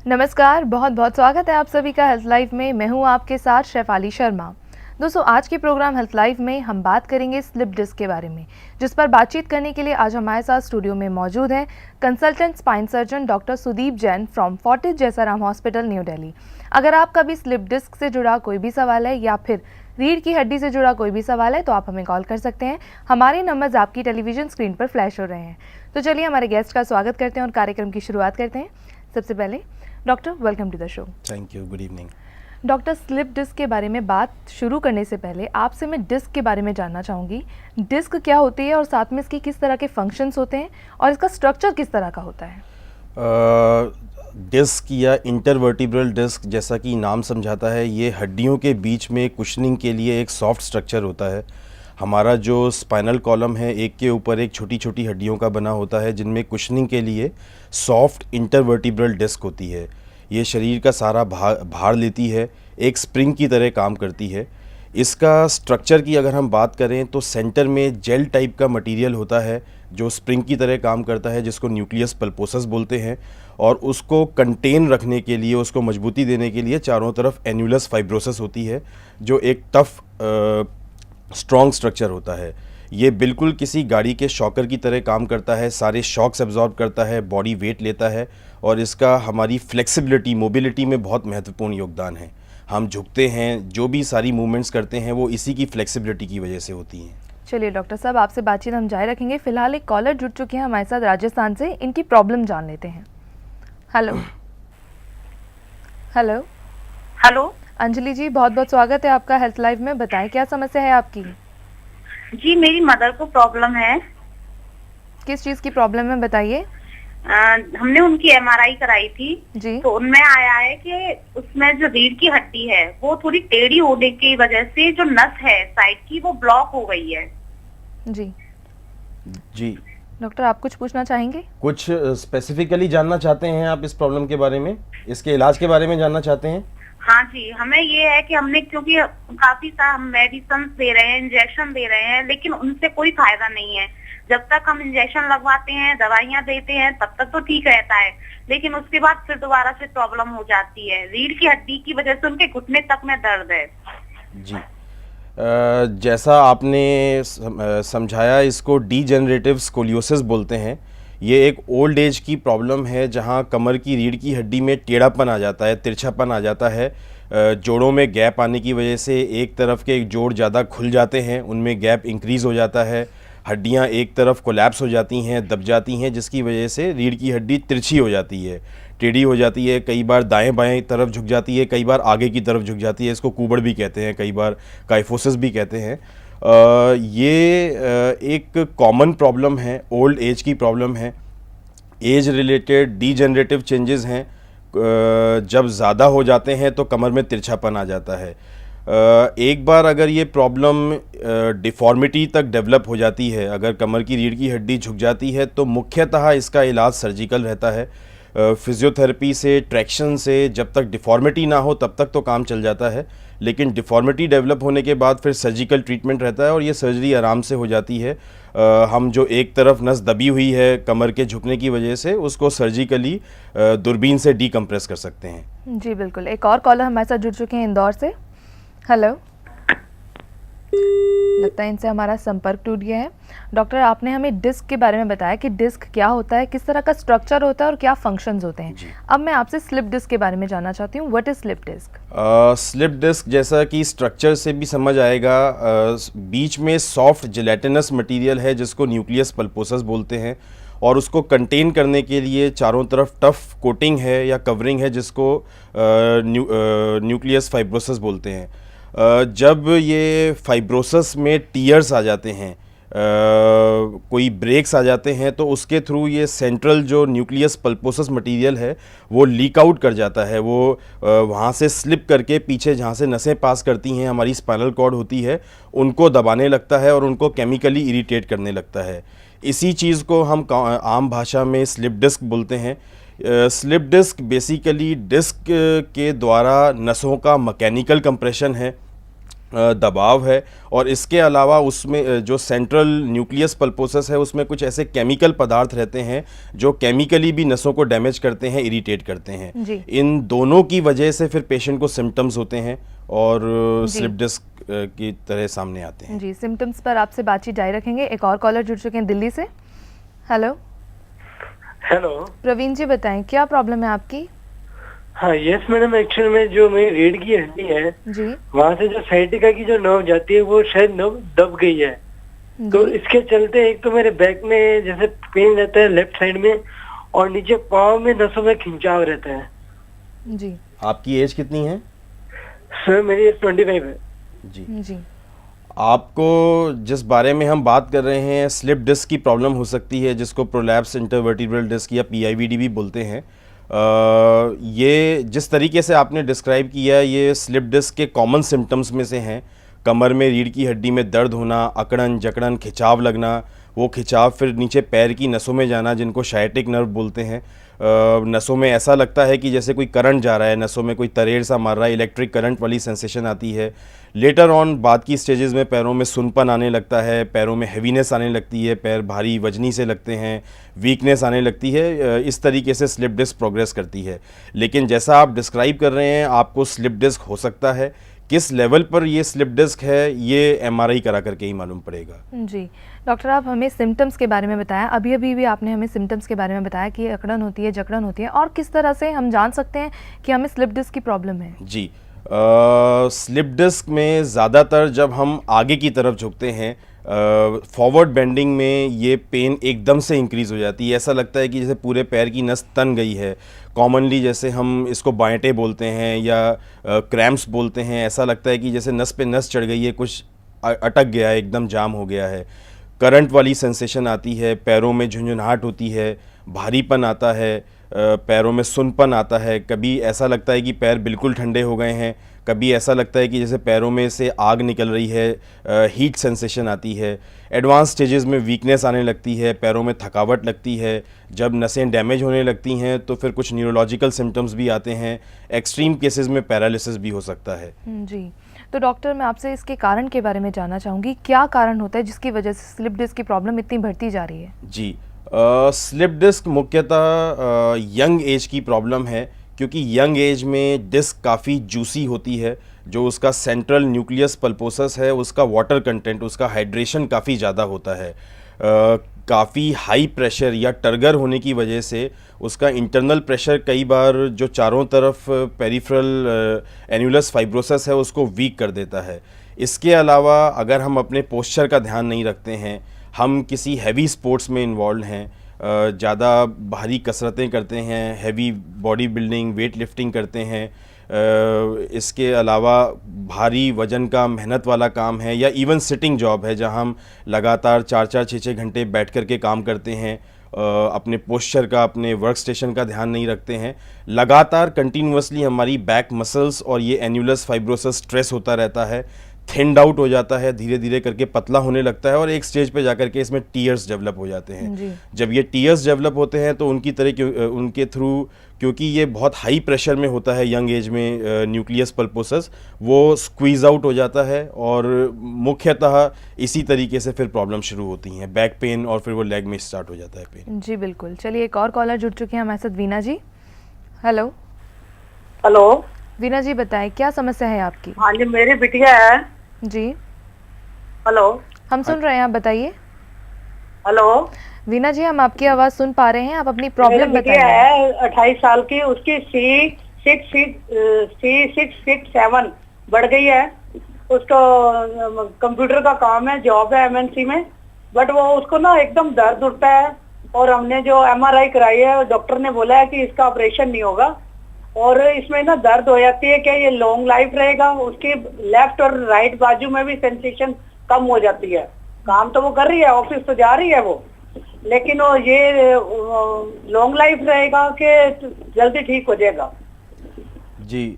नमस्कार, बहुत बहुत स्वागत है आप सभी का हेल्थ लाइफ में। मैं हूं आपके साथ शेफाली शर्मा। दोस्तों, आज के प्रोग्राम हेल्थ लाइफ में हम बात करेंगे स्लिप डिस्क के बारे में, जिस पर बातचीत करने के लिए आज हमारे साथ स्टूडियो में मौजूद हैं consultant spine surgeon doctor Sudeep Jain from Fortis Jessaram hospital, New Delhi. अगर आपका भी स्लिप डिस्क से जुड़ा कोई भी सवाल है या फिर रीढ़ की हड्डी से जुड़ा कोई भी सवाल है तो आप हमें कॉल कर सकते हैं। हमारे नंबर्स आपकी टेलीविजन स्क्रीन पर फ्लैश हो रहे हैं। तो चलिए हमारे गेस्ट का स्वागत करते हैं और कार्यक्रम की शुरुआत करते हैं। सबसे पहले doctor, welcome to the show. Thank you, good evening. Doctor, slip disc के बारे में बात शुरू करने से पहले आपसे मैं डिस्क के बारे में जानना चाहूँगी। डिस्क क्या होती है और साथ में इसके किस तरह के फंक्शंस होते हैं और इसका स्ट्रक्चर किस तरह का होता है? डिस्क या इंटरवर्टिब्रल डिस्क, जैसा कि नाम समझाता है, ये हड्डियों के बीच में कुशनिंग के लिए एक सॉफ्ट स्ट्रक्चर होता है। हमारा जो स्पाइनल कॉलम है, एक के ऊपर एक छोटी छोटी हड्डियों का बना होता है, जिनमें कुशनिंग के लिए सॉफ्ट इंटरवर्टिब्रल डिस्क होती है। ये शरीर का सारा भार लेती है, एक स्प्रिंग की तरह काम करती है। इसका स्ट्रक्चर की अगर हम बात करें तो सेंटर में जेल टाइप का मटेरियल होता है जो स्प्रिंग की तरह काम करता है, जिसको न्यूक्लियस पल्पोसस बोलते हैं। और उसको कंटेन रखने के लिए, उसको मजबूती देने के लिए चारों तरफ एन्युलस फाइब्रोसिस होती है, जो एक टफ स्ट्रॉन्ग स्ट्रक्चर होता है। ये बिल्कुल किसी गाड़ी के शॉकर की तरह काम करता है, सारे शॉक्स एब्जॉर्ब करता है, बॉडी वेट लेता है और इसका हमारी फ्लेक्सिबिलिटी, मोबिलिटी में बहुत महत्वपूर्ण योगदान है। हम झुकते हैं, जो भी सारी मूवमेंट्स करते हैं वो इसी की फ्लेक्सिबिलिटी की वजह से होती हैं। चलिए डॉक्टर साहब, आपसे बातचीत हम जारी रखेंगे। फिलहाल एक कॉलर जुड़ चुके हैं हमारे साथ राजस्थान से, इनकी प्रॉब्लम जान लेते हैं। हेलो हेलो हेलो अंजलि जी, बहुत बहुत स्वागत है आपका हेल्थ लाइफ में। बताएं क्या समस्या है आपकी? जी, मेरी मदर को प्रॉब्लम है। किस चीज़ की प्रॉब्लम है, बताइए। हमने उनकी एमआरआई कराई थी जी। तो उनमें आया है कि उसमें जो रीढ़ की हड्डी है वो थोड़ी टेढ़ी होने की वजह से जो नस है साइड की वो ब्लॉक हो गई है। जी जी, डॉक्टर, आप कुछ पूछना चाहेंगे? कुछ स्पेसिफिकली जानना चाहते हैं आप इस प्रॉब्लम के बारे में, इसके इलाज के बारे में जानना चाहते हैं? हाँ जी, हमें ये है कि हमने, क्योंकि काफी सारा मेडिसिन दे रहे हैं, इंजेक्शन दे रहे हैं, लेकिन उनसे कोई फायदा नहीं है। जब तक हम इंजेक्शन लगवाते हैं, दवाइयाँ देते हैं, तब तक तो ठीक रहता है, लेकिन उसके बाद फिर दोबारा से प्रॉब्लम हो जाती है। रीढ़ की हड्डी की वजह से उनके घुटने तक में दर्द है। जी, जैसा आपने समझाया, इसको डीजेनरेटिव स्कोलियोसिस बोलते हैं। ये एक ओल्ड एज की प्रॉब्लम है जहाँ कमर की रीढ़ की हड्डी में टेढ़ापन आ जाता है, तिरछापन आ जाता है। जोड़ों में गैप आने की वजह से एक तरफ के जोड़ ज़्यादा खुल जाते हैं, उनमें गैप इंक्रीज़ हो जाता है। हड्डियाँ एक तरफ कोलैप्स हो जाती हैं, दब जाती हैं, जिसकी वजह से रीढ़ की हड्डी तिरछी हो जाती है, टेढ़ी हो जाती है। कई बार दाएं बाएं तरफ झुक जाती है, कई बार आगे की तरफ झुक जाती है। इसको कूबड़ भी कहते हैं, कई बार काइफोसिस भी कहते हैं। ये एक कॉमन प्रॉब्लम है, ओल्ड एज की प्रॉब्लम है। एज रिलेटेड डीजेनरेटिव चेंजेस हैं। जब ज़्यादा हो जाते हैं तो कमर में तिरछापन आ जाता है। एक बार अगर ये प्रॉब्लम डिफॉर्मिटी तक डेवलप हो जाती है, अगर कमर की रीढ़ की हड्डी झुक जाती है, तो मुख्यतः इसका इलाज सर्जिकल रहता है। फिजियोथेरेपी से, ट्रैक्शन से, जब तक डिफॉर्मिटी ना हो तब तक तो काम चल जाता है, लेकिन डिफॉर्मिटी डेवलप होने के बाद फिर सर्जिकल ट्रीटमेंट रहता है और ये सर्जरी आराम से हो जाती है। हम जो एक तरफ नस दबी हुई है कमर के झुकने की वजह से, उसको सर्जिकली दूरबीन से डीकम्प्रेस कर सकते हैं। जी बिल्कुल। एक और कॉलर हमारे साथ जुड़ चुके हैं इंदौर से। हेलो, लगता है इनसे हमारा संपर्क टूट गया है। डॉक्टर, आपने हमें डिस्क के बारे में बताया कि डिस्क क्या होता है, किस तरह का स्ट्रक्चर होता है और क्या फंक्शंस होते हैं। अब मैं आपसे स्लिप डिस्क के बारे में जानना चाहती हूँ। What is slip disc? Slip disc, जैसा कि स्ट्रक्चर से भी समझ आएगा, बीच में सॉफ्ट जेलेटिनस मटेरियल है जिसको न्यूक्लियस पल्पोसस बोलते हैं, और उसको कंटेन करने के लिए चारों तरफ टफ कोटिंग है या कवरिंग है, जिसको न्यूक्लियस फाइब्रोसिस बोलते हैं। जब ये फाइब्रोसिस में टीयर्स आ जाते हैं, कोई ब्रेक्स आ जाते हैं, तो उसके थ्रू ये सेंट्रल जो न्यूक्लियस पल्पोसस मटेरियल है वो लीक आउट कर जाता है। वो वहाँ से स्लिप करके पीछे जहाँ से नसें पास करती हैं, हमारी स्पाइनल कॉर्ड होती है, उनको दबाने लगता है और उनको केमिकली इरिटेट करने लगता है। इसी चीज़ को हम आम भाषा में स्लिप डिस्क बोलते हैं। स्लिप डिस्क बेसिकली डिस्क के द्वारा नसों का मैकेनिकल कंप्रेशन है। दबाव है, और इसके अलावा उसमें जो सेंट्रल न्यूक्लियस पल्पोसस है उसमें कुछ ऐसे केमिकल पदार्थ रहते हैं जो केमिकली भी नसों को डैमेज करते हैं, इरिटेट करते हैं। इन दोनों की वजह से फिर पेशेंट को सिम्टम्स होते हैं और स्लिप डिस्क की तरह सामने आते हैं। जी, सिम्टम्स पर आपसे बातचीत जारी रखेंगे। एक और कॉलर जुड़ चुके हैं दिल्ली से। हेलो प्रवीण जी, बताएं क्या प्रॉब्लम है आपकी? हाँ यस मैडम, एक्चुअली में जो मेरी रीढ़ की हड्डी है जी, वहाँ से जो साइटिका की जो नर्व जाती है वो शायद नर्व दब गई है। तो इसके चलते एक तो मेरे बैक में जैसे पेन रहता है लेफ्ट साइड में, और नीचे पाँव में नसों में खिंचाव रहता है। जी, आपकी एज कितनी है? सर मेरी 25 है। जी, आपको जिस बारे में हम बात कर रहे हैं, स्लिप डिस्क की प्रॉब्लम हो सकती है जिसको प्रोलैप्स इंटरवर्टिब्रल डिस्क या PIVD भी बोलते हैं। ये जिस तरीके से आपने डिस्क्राइब किया है, ये स्लिप डिस्क के कॉमन सिम्टम्स में से हैं। कमर में रीढ़ की हड्डी में दर्द होना, अकड़न जकड़न, खिंचाव लगना, वो खिंचाव फिर नीचे पैर की नसों में जाना जिनको शायटिक नर्व बोलते हैं। नसों में ऐसा लगता है कि जैसे कोई करंट जा रहा है, नसों में कोई तरेड़ सा मार रहा है, इलेक्ट्रिक करंट वाली सेंसेशन आती है। लेटर ऑन बाद की स्टेजेस में पैरों में सुनपन आने लगता है, पैरों में हेवीनेस आने लगती है, पैर भारी वजनी से लगते हैं, वीकनेस आने लगती है। इस तरीके से स्लिप डिस्क प्रोग्रेस करती है। लेकिन जैसा आप डिस्क्राइब कर रहे हैं, आपको स्लिप डिस्क हो सकता है। किस लेवल पर ये स्लिप डिस्क है ये MRI करा करके ही मालूम पड़ेगा। जी डॉक्टर, आप हमें सिम्टम्स के बारे में बताया, अभी भी आपने हमें सिम्टम्स के बारे में बताया कि अकड़न होती है, जकड़न होती है, और किस तरह से हम जान सकते हैं कि हमें स्लिप डिस्क की प्रॉब्लम है? जी, स्लिप डिस्क में ज़्यादातर जब हम आगे की तरफ झुकते हैं, फॉरवर्ड बेंडिंग में ये पेन एकदम से इंक्रीज़ हो जाती है। ऐसा लगता है कि जैसे पूरे पैर की नस तन गई है। कॉमनली जैसे हम इसको बाएंटे बोलते हैं या क्रैम्प्स बोलते हैं। ऐसा लगता है कि जैसे नस पे नस चढ़ गई है, कुछ अटक गया है, एकदम जाम हो गया है। करंट वाली सेंसेशन आती है, पैरों में झुंझुनाहट होती है, भारीपन आता है, पैरों में सुनपन आता है। कभी ऐसा लगता है कि पैर बिल्कुल ठंडे हो गए हैं, कभी ऐसा लगता है कि जैसे पैरों में से आग निकल रही है, हीट सेंसेशन आती है। एडवांस स्टेजेस में वीकनेस आने लगती है, पैरों में थकावट लगती है। जब नसें डैमेज होने लगती हैं तो फिर कुछ न्यूरोलॉजिकल सिम्टम्स भी आते हैं। एक्सट्रीम केसेस में पैरालिसिस भी हो सकता है। जी, तो डॉक्टर मैं आपसे इसके कारण के बारे में जानना चाहूँगी, क्या कारण होता है जिसकी वजह से स्लिप डिस्क की प्रॉब्लम इतनी बढ़ती जा रही है? जी, स्लिप डिस्क मुख्यतः यंग एज की प्रॉब्लम है, क्योंकि यंग एज में डिस्क काफ़ी जूसी होती है। जो उसका सेंट्रल न्यूक्लियस पल्पोसस है, उसका वाटर कंटेंट, उसका हाइड्रेशन काफ़ी ज़्यादा होता है। काफ़ी हाई प्रेशर या टर्गर होने की वजह से उसका इंटरनल प्रेशर कई बार जो चारों तरफ पेरिफेरल एन्युलस फाइब्रोसिस है उसको वीक कर देता है। इसके अलावा अगर हम अपने पोस्चर का ध्यान नहीं रखते हैं, हम किसी हैवी स्पोर्ट्स में इन्वॉल्व हैं, ज़्यादा भारी कसरतें करते हैं, heavy body building, weight lifting करते हैं, इसके अलावा भारी वजन का मेहनत वाला काम है, या इवन सिटिंग जॉब है जहां हम लगातार 4-4, 6-6 घंटे बैठ कर के काम करते हैं, अपने पोस्चर का, अपने वर्क स्टेशन का ध्यान नहीं रखते हैं, लगातार कंटिन्यूअसली हमारी बैक मसल्स और ये एन्युलस फाइब्रोसिस स्ट्रेस होता रहता है, थिन्ड आउट हो जाता है, धीरे धीरे करके पतला होने लगता है, और एक स्टेज पे जाकर के इसमें टीयर्स डेवलप हो जाते हैं। जब ये टीयर्स डेवलप होते हैं तो उनके थ्रू, क्योंकि ये बहुत हाई प्रेशर में होता है यंग एज में न्यूक्लियस पल्पोसस, वो स्क्वीज आउट हो जाता है, और मुख्यतः इसी तरीके से फिर प्रॉब्लम शुरू होती हैं, बैक पेन, और फिर वो लेग में स्टार्ट हो जाता है पेन। जी बिल्कुल, चलिए एक और कॉलर जुड़ चुके हैं हमारे साथ, वीना जी। हेलो वीना जी, बताएं क्या समस्या है आपकी? हाँ जी, मेरी बिटिया है जी। हेलो, हम सुन रहे हैं, आप बताइए। हेलो वीना जी, हम आपकी आवाज सुन पा रहे हैं, आप अपनी प्रॉब्लम बताइए। है 28 साल की, उसकी C667 बढ़ गई है। उसको कंप्यूटर का काम है, जॉब है MNC में, बट वो उसको ना एकदम दर्द उठता है, और हमने जो MRI कराई है डॉक्टर ने बोला है कि इसका ऑपरेशन नहीं होगा, और इसमें ना दर्द हो जाती है। क्या ये लॉन्ग लाइफ रहेगा? उसकी लेफ्ट और राइट बाजू में भी सेंसेशन कम हो जाती है। काम तो वो कर रही है, ऑफिस तो जा रही है वो, लेकिन वो ये लॉन्ग लाइफ रहेगा कि जल्दी ठीक हो जाएगा? जी,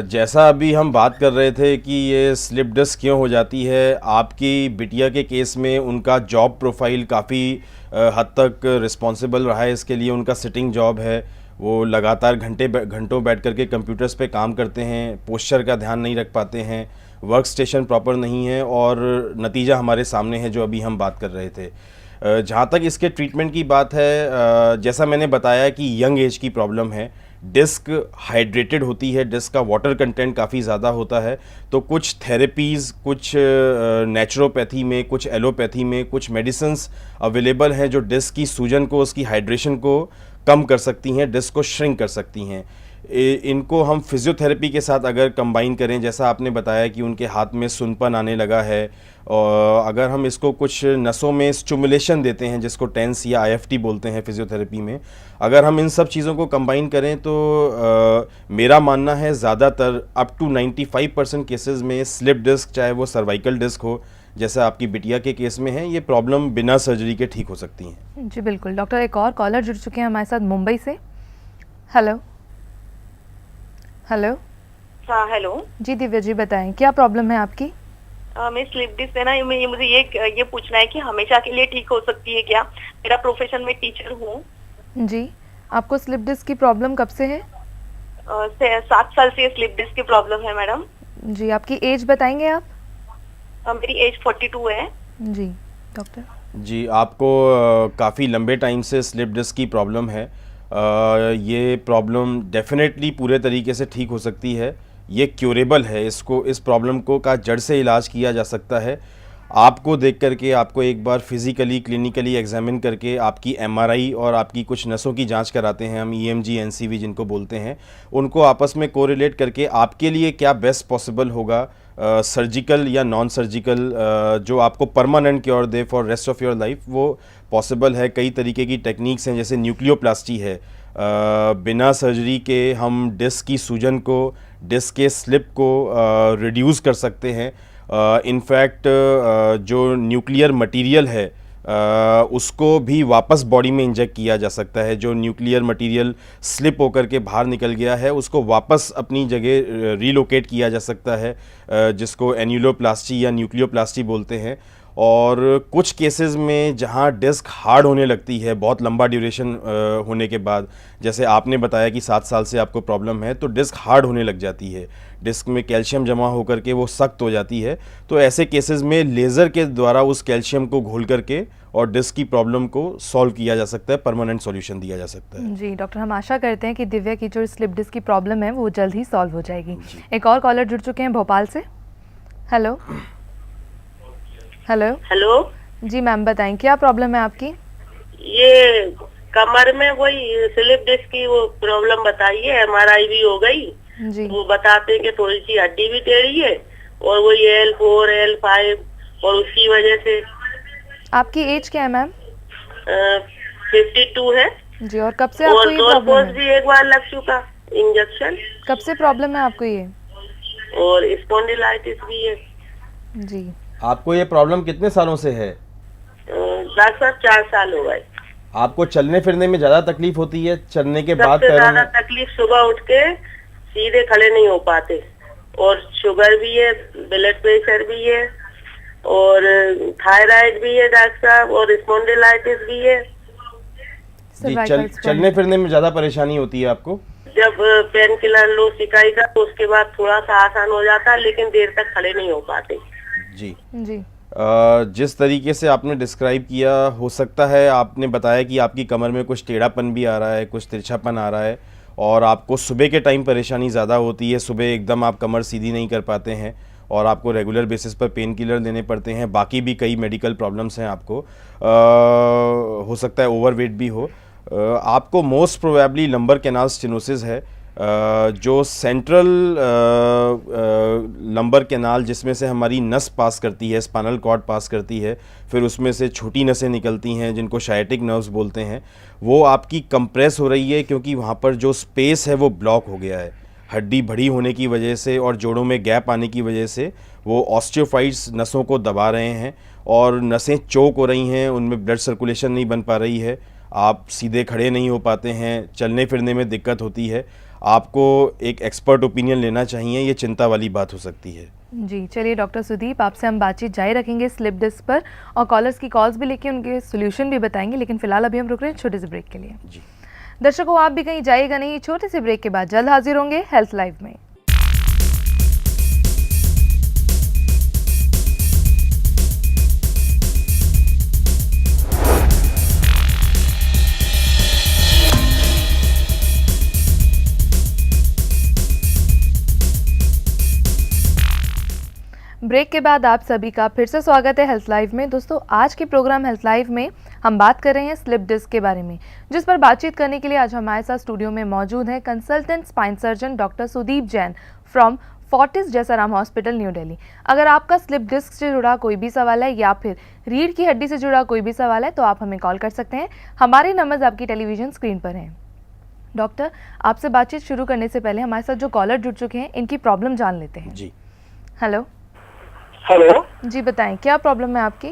जैसा अभी हम बात कर रहे थे कि ये स्लिप डिस्क क्यों हो जाती है, आपकी बिटिया के केस में उनका जॉब प्रोफाइल काफ़ी हद तक रिस्पॉन्सिबल रहा है इसके लिए। उनका सिटिंग जॉब है, वो लगातार घंटों बैठ करके कंप्यूटर्स पे काम करते हैं, पोस्चर का ध्यान नहीं रख पाते हैं, वर्क स्टेशन प्रॉपर नहीं है और नतीजा हमारे सामने है जो अभी हम बात कर रहे थे। जहाँ तक इसके ट्रीटमेंट की बात है, जैसा मैंने बताया कि यंग एज की प्रॉब्लम है, डिस्क हाइड्रेटेड होती है, डिस्क का वाटर कंटेंट काफ़ी ज़्यादा होता है, तो कुछ थेरेपीज़, कुछ नेचुरोपैथी में, कुछ एलोपैथी में कुछ मेडिसिन्स अवेलेबल हैं जो डिस्क की सूजन को, उसकी हाइड्रेशन को कम कर सकती हैं, डिस्क को श्रिंक कर सकती हैं। इनको हम फिजियोथेरेपी के साथ अगर कंबाइन करें, जैसा आपने बताया कि उनके हाथ में सुनपन आने लगा है, और अगर हम इसको कुछ नसों में स्टिमुलेशन देते हैं जिसको टेंस या आईएफटी बोलते हैं फिजियोथेरेपी में, अगर हम इन सब चीज़ों को कंबाइन करें तो मेरा मानना है ज़्यादातर अप टू 95% केसेस में स्लिप डिस्क, चाहे वो सर्वाइकल डिस्क हो जैसा आपकी बिटिया के केस में है, ये प्रॉब्लम बिना सर्जरी के ठीक हो सकती हैं। जी बिल्कुल। डॉक्टर, एक और कॉलर जुड़ चुके हैं हमारे साथ मुंबई से। Hello hello. हाँ हेलो जी दिव्या जी, बताएं क्या प्रॉब्लम है आपकी? मैं स्लिप डिस्क है ना, मुझे ये पूछना है कि हमेशा के लिए ठीक हो सकती है क्या? मेरा प्रोफेशन में टीचर हूँ। जी, आपको स्लिप डिस्क की प्रॉब्लम कब से है? 7 साल से स्लिप डिस्क की प्रॉब्लम है मैडम। जी, आपकी एज बताएंगे आप? मेरी एज 42 है। जी डॉक्टर। जी, आपको काफ़ी लंबे टाइम से स्लिप डिस्क की प्रॉब्लम है। ये प्रॉब्लम डेफिनेटली पूरे तरीके से ठीक हो सकती है, ये क्यूरेबल है। इस प्रॉब्लम को का जड़ से इलाज किया जा सकता है। आपको देख करके, आपको एक बार फिज़िकली क्लिनिकली एग्जामिन करके आपकी एमआरआई और आपकी कुछ नसों की जांच कराते हैं हम, ईएमजी एनसीवी जिनको बोलते हैं, उनको आपस में कोरिलेट करके आपके लिए क्या बेस्ट पॉसिबल होगा, सर्जिकल या नॉन सर्जिकल, जो आपको permanent cure they for rest of your life, वो पॉसिबल है। कई तरीके की टेक्निक्स हैं, जैसे न्यूक्लियोप्लास्टी है, बिना सर्जरी के हम डिस्क की सूजन को, डिस्क के स्लिप को रिड्यूस कर सकते हैं। इनफैक्ट जो न्यूक्लियर मटेरियल है उसको भी वापस बॉडी में इंजेक्ट किया जा सकता है। जो न्यूक्लियर मटेरियल स्लिप होकर के बाहर निकल गया है उसको वापस अपनी जगह रीलोकेट किया जा सकता है, जिसको एन्यूलोप्लास्टी या न्यूक्लियोप्लास्टी बोलते हैं। और कुछ केसेस में जहां डिस्क हार्ड होने लगती है बहुत लंबा ड्यूरेशन होने के बाद, जैसे आपने बताया कि 7 साल से आपको प्रॉब्लम है, तो डिस्क हार्ड होने लग जाती है, डिस्क में कैल्शियम जमा होकर के वो सख्त हो जाती है। तो ऐसे केसेस में लेज़र के द्वारा उस कैल्शियम को घोल करके और डिस्क की प्रॉब्लम को सॉल्व किया जा सकता है, परमानेंट सॉल्यूशन दिया जा सकता है। जी डॉक्टर, हम आशा करते हैं कि दिव्या की जो स्लिप डिस्क की प्रॉब्लम है वो जल्द ही सॉल्व हो जाएगी। एक और कॉलर जुड़ चुके हैं भोपाल से। Hello hello. हेलो जी मैम, बताएं क्या प्रॉब्लम है आपकी? ये कमर में वही स्लिप डिस्क की वो प्रॉब्लम बताइए। एमआरआई भी हो गई, जी वो बताते हैं कि थोड़ी सी हड्डी भी टेढ़ी है और वो L4 L5 और उसकी वजह से। आपकी एज क्या है मैम? 52 है जी, और कब से आपको और ये डोर प्रॉब्लम कोर्स है? भी एक बार लग चुका इंजेक्शन, कब से प्रॉब्लम है आपको ये? और स्पॉन्डिलाइटिस भी है। जी, आपको ये प्रॉब्लम कितने सालों से है? लगभग 4 साल हो गए। आपको चलने फिरने में ज़्यादा तकलीफ होती है? चलने के बाद सबसे पैरों ज्यादा में? तकलीफ सुबह उठ के सीधे खड़े नहीं हो पाते, और शुगर भी है, ब्लड प्रेशर भी है, और थायराइड भी है डॉक्टर साहब, और स्पॉन्डिलाइटिस भी है। जी, सर्वाइकल चलने फिरने में ज़्यादा परेशानी होती है आपको? जब पेन किलर लो सिकाई का तो उसके बाद थोड़ा सा आसान हो जाता है, लेकिन देर तक खड़े नहीं हो पाते। जी जी जिस तरीके से आपने डिस्क्राइब किया, हो सकता है आपने बताया कि आपकी कमर में कुछ टेढ़ापन भी आ रहा है, कुछ तिरछापन आ रहा है, और आपको सुबह के टाइम परेशानी ज़्यादा होती है। सुबह एकदम आप कमर सीधी नहीं कर पाते हैं और आपको रेगुलर बेसिस पर पेन किलर देने पड़ते हैं। बाकी भी कई मेडिकल प्रॉब्लम्स हैं आपको। हो सकता है ओवरवेट भी हो। आपको most probably lumbar canal stenosis है, जो सेंट्रल लंबर कैनाल, जिसमें से हमारी नस पास करती है, स्पाइनल कॉर्ड पास करती है, फिर उसमें से छोटी नसें निकलती हैं जिनको शायटिक नर्व्स बोलते हैं, वो आपकी कंप्रेस हो रही है क्योंकि वहाँ पर जो स्पेस है वो ब्लॉक हो गया है। हड्डी बड़ी होने की वजह से और जोड़ों में गैप आने की वजह से वो ऑस्टियोफाइट्स नसों को दबा रहे हैं और नसें चोक हो रही हैं, उनमें ब्लड सर्कुलेशन नहीं बन पा रही है, आप सीधे खड़े नहीं हो पाते हैं, चलने फिरने में दिक्कत होती है। आपको एक एक्सपर्ट ओपिनियन लेना चाहिए, ये चिंता वाली बात हो सकती है। जी, चलिए डॉक्टर सुदीप, आपसे हम बातचीत जारी रखेंगे स्लिप डिस्क पर, और कॉलर्स की कॉल्स भी लेके उनके सोल्यूशन भी बताएंगे, लेकिन फिलहाल अभी हम रुक रहे हैं छोटे से ब्रेक के लिए। जी दर्शकों, आप भी कहीं जाइएगा नहीं, छोटे से ब्रेक के बाद जल्द हाजिर होंगे हेल्थ लाइव में। ब्रेक के बाद आप सभी का फिर से स्वागत है हेल्थ लाइव में। दोस्तों, आज के प्रोग्राम हेल्थ लाइव में हम बात कर रहे हैं स्लिप डिस्क के बारे में, जिस पर बातचीत करने के लिए आज हमारे साथ स्टूडियो में मौजूद है consultant spine surgeon doctor Sudeep Jain from Fortis Jessaram hospital, New Delhi. अगर आपका स्लिप डिस्क से जुड़ा कोई भी सवाल है या फिर रीढ़ की हड्डी से जुड़ा कोई भी सवाल है तो आप हमें कॉल कर सकते हैं। हमारे नंबर्स आपकी टेलीविजन स्क्रीन पर हैं। डॉक्टर, आपसे बातचीत शुरू करने से पहले हमारे साथ जो कॉलर जुड़ चुके हैं इनकी प्रॉब्लम जान लेते हैं। जी हेलो हेलो जी, बताएं क्या प्रॉब्लम है आपकी?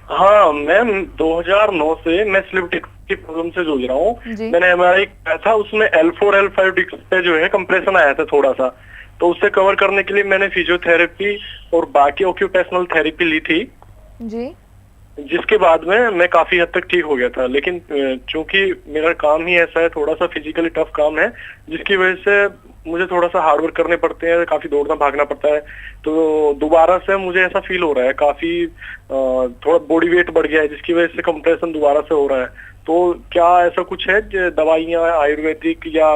हाँ मैम, 2009 से मैं स्लिप डिस्क की प्रॉब्लम से जूझ रहा हूँ। जी। मैंने MRI किया था, उसमें L4 L5 डिस्क पे जो है कंप्रेशन आया था थोड़ा सा, तो उससे कवर करने के लिए मैंने फिजियोथेरेपी और बाकी ऑक्यूपेशनल थेरेपी ली थी, जी जिसके बाद में मैं काफी हद तक ठीक हो गया था। लेकिन चूंकि मेरा काम ही ऐसा है, थोड़ा सा फिजिकली टफ काम है, जिसकी वजह से मुझे थोड़ा सा हार्ड वर्क करने पड़ते हैं, काफी दौड़ना भागना पड़ता है। तो दोबारा से मुझे ऐसा फील हो रहा है, काफी थोड़ा बॉडी वेट बढ़ गया है, जिसकी वजह से कंप्रेशन दोबारा से हो रहा है। तो क्या ऐसा कुछ है दवाइयाँ आयुर्वेदिक या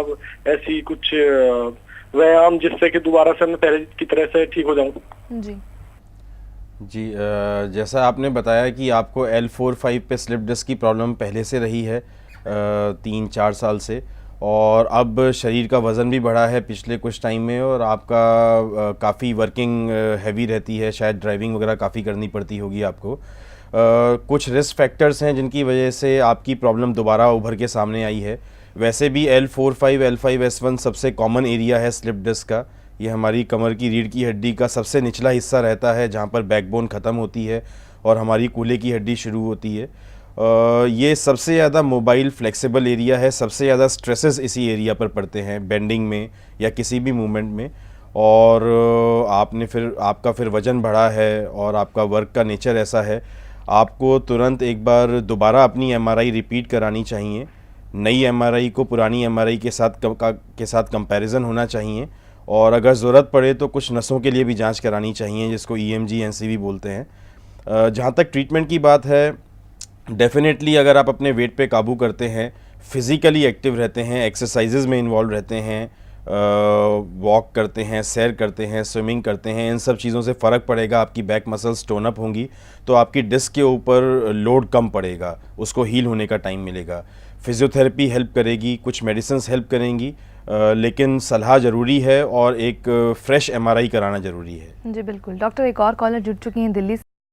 ऐसी कुछ व्यायाम जिससे कि दोबारा से मैं पहले की तरह से ठीक हो जाऊं? जी जैसा आपने बताया कि आपको L4-5 पे स्लिप डिस्क की प्रॉब्लम पहले से रही है 3-4 साल से, और अब शरीर का वज़न भी बढ़ा है पिछले कुछ टाइम में, और आपका काफ़ी वर्किंग हैवी रहती है, शायद ड्राइविंग वगैरह काफ़ी करनी पड़ती होगी आपको। कुछ रिस्क फैक्टर्स हैं जिनकी वजह से आपकी प्रॉब्लम दोबारा उभर के सामने आई है। वैसे भी L4-5 L5S1 सबसे कॉमन एरिया है स्लिप डिस्क का। ये हमारी कमर की रीढ़ की हड्डी का सबसे निचला हिस्सा रहता है, जहाँ पर बैकबोन ख़त्म होती है और हमारी कूल्हे की हड्डी शुरू होती है। ये सबसे ज़्यादा मोबाइल फ्लेक्सिबल एरिया है, सबसे ज़्यादा स्ट्रेसेस इसी एरिया पर पड़ते हैं, बेंडिंग में या किसी भी मूवमेंट में। और आपका फिर वज़न बढ़ा है और आपका वर्क का नेचर ऐसा है, आपको तुरंत एक बार दोबारा अपनी MRI रिपीट करानी चाहिए। नई MRI को पुरानी MRI के साथ कंपैरिजन होना चाहिए, और अगर ज़रूरत पड़े तो कुछ नसों के लिए भी जांच करानी चाहिए, जिसको EMG NCV बोलते हैं। जहाँ तक ट्रीटमेंट की बात है, डेफिनेटली अगर आप अपने वेट पे काबू करते हैं, फिज़िकली एक्टिव रहते हैं, एक्सरसाइजेज में इन्वॉल्व रहते हैं, वॉक करते हैं, सैर करते हैं, स्विमिंग करते हैं, इन सब चीज़ों से फ़र्क पड़ेगा। आपकी बैक मसल्स टोन अप होंगी तो आपकी डिस्क के ऊपर लोड कम पड़ेगा, उसको हील होने का टाइम मिलेगा। फिजियोथेरेपी हेल्प करेगी, कुछ मेडिसिन्स हेल्प करेंगी, लेकिन सलाह ज़रूरी है और एक फ्रेश MRI कराना ज़रूरी है। जी बिल्कुल। डॉक्टर, एक और कॉलर जुड़ चुकी हैं दिल्ली से।